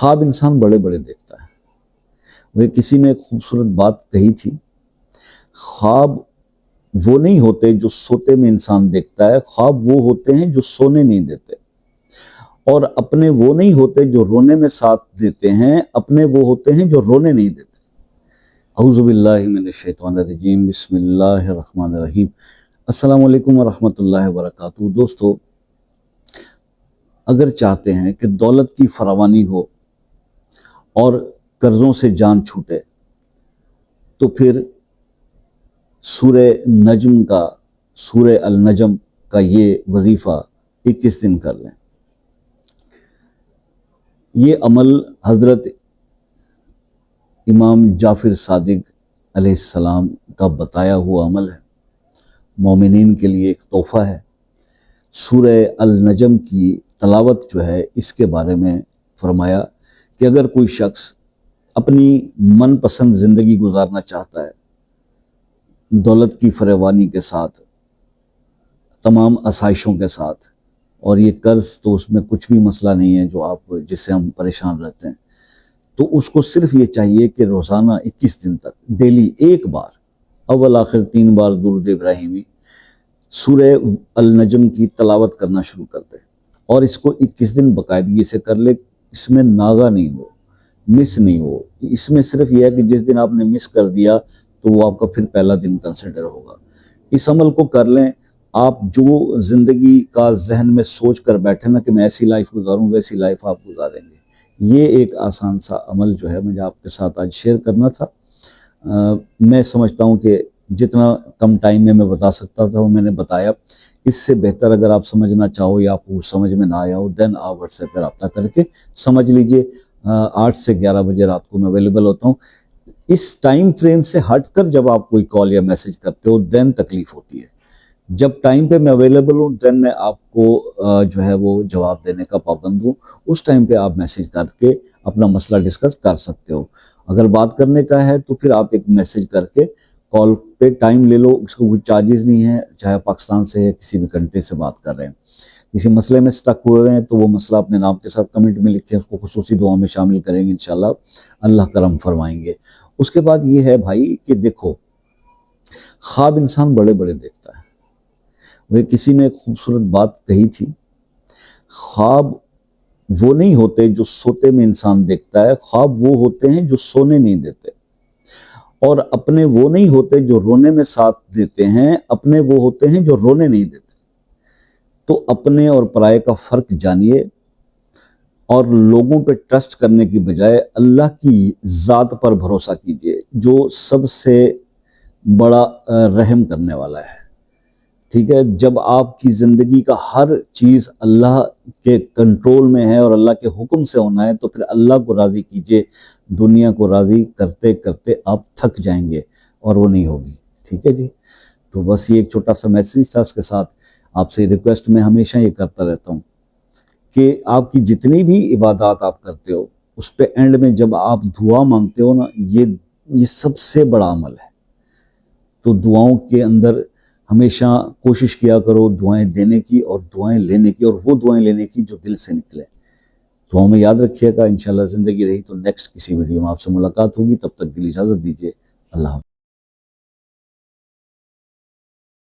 ख्वाब इंसान बड़े बड़े देखता है। वह किसी ने एक खूबसूरत बात कही थी, ख्वाब वो नहीं होते जो सोते में इंसान देखता है, ख्वाब वो होते हैं जो सोने नहीं देते। और अपने वो नहीं होते जो रोने में साथ देते हैं, अपने वो होते हैं जो रोने नहीं देते। औज़ु बिल्लाहि मिनश शैतानिर रजीम, बिस्मिल्लाहिर रहमानिर रहीम। अस्सलामु अलैकुम व रहमतुल्लाहि व बरकातुहू। दोस्तों, अगर चाहते हैं कि दौलत की फरावानी हो और कर्जों से जान छूटे, तो फिर सूरे नजम का, सूरे अल नजम का ये वजीफ़ा 21 दिन कर लें। ये अमल हज़रत इमाम जाफ़िर सादिक अलैहिस्सलाम का बताया हुआ अमल है, मोमिनीन के लिए एक तोहफ़ा है। सूरे अल नजम की तलावत जो है, इसके बारे में फरमाया कि अगर कोई शख्स अपनी मनपसंद ज़िंदगी गुजारना चाहता है, दौलत की फरावानी के साथ, तमाम आसाइशों के साथ, और ये कर्ज तो उसमें कुछ भी मसला नहीं है जो आप जिससे हम परेशान रहते हैं, तो उसको सिर्फ ये चाहिए कि रोज़ाना 21 दिन तक डेली एक बार अव्वल आखिर 3 बार दुरूद इब्राहिमी सूरे अल नजम की तलावत करना शुरू कर दे और इसको 21 दिन बाकायदगी से कर ले। इसमें नागा नहीं हो, मिस नहीं हो। इसमें सिर्फ यह है कि जिस दिन आपने मिस कर दिया तो वो आपका फिर पहला दिन कंसिडर होगा। इस अमल को कर लें। आप जो ज़िंदगी का जहन में सोच कर बैठे ना कि मैं ऐसी लाइफ गुजारूं, वैसी लाइफ आप गुजारेंगे। ये एक आसान सा अमल जो है मुझे आपके साथ आज शेयर करना था। मैं समझता हूं कि जितना कम टाइम में मैं बता सकता था वो मैंने बताया। इससे बेहतर अगर आप समझना चाहो या आपको समझ में ना आया हो, देन आप व्हाट्सएप पर रब्ता करके समझ लीजिए। 8 से 11 बजे रात को मैं अवेलेबल होता हूँ। इस टाइम फ्रेम से हटकर जब आप कोई कॉल या मैसेज करते हो देन तकलीफ होती है। जब टाइम पे मैं अवेलेबल हूँ देन मैं आपको जो है वो जवाब देने का पाबंद हूँ। उस टाइम पे आप मैसेज करके अपना मसला डिस्कस कर सकते हो। अगर बात करने का है तो फिर आप एक मैसेज करके कॉल पे टाइम ले लो, उसको कोई चार्जेस नहीं है, चाहे पाकिस्तान से है किसी भी कंट्री से बात कर रहे हैं। किसी मसले में स्टक हुए हैं तो वो मसला अपने नाम के साथ कमेंट में लिखें, उसको खुसूसी दुआ में शामिल करेंगे, इंशाल्लाह अल्लाह करम फरमाएंगे। उसके बाद ये है भाई कि देखो, ख्वाब इंसान बड़े बड़े देखता है। वह किसी ने एक खूबसूरत बात कही थी, ख्वाब वो नहीं होते जो सोते में इंसान देखता है, ख्वाब वो होते हैं जो सोने नहीं देते। और अपने वो नहीं होते जो रोने में साथ देते हैं, अपने वो होते हैं जो रोने नहीं देते। तो अपने और पराये का फ़र्क जानिए और लोगों पे ट्रस्ट करने की बजाय अल्लाह की ज़ात पर भरोसा कीजिए, जो सबसे बड़ा रहम करने वाला है। ठीक है, जब आपकी ज़िंदगी का हर चीज़ अल्लाह के कंट्रोल में है और अल्लाह के हुक्म से होना है, तो फिर अल्लाह को राज़ी कीजिए। दुनिया को राज़ी करते करते आप थक जाएंगे और वो नहीं होगी। ठीक है जी, तो बस ये एक छोटा सा मैसेज था। उसके साथ आपसे रिक्वेस्ट मैं हमेशा ये करता रहता हूँ कि आपकी जितनी भी इबादत आप करते हो, उस पे एंड में जब आप दुआ मांगते हो ना, ये सबसे बड़ा अमल है। तो दुआओं के अंदर हमेशा कोशिश किया करो दुआएं देने की और दुआएं लेने की, और वो दुआएं लेने की जो दिल से निकले। दुआओं में याद रखिएगा। इंशाल्लाह ज़िंदगी रही तो नेक्स्ट किसी वीडियो में आपसे मुलाकात होगी। तब तक के लिए इजाज़त दीजिए। अल्लाह।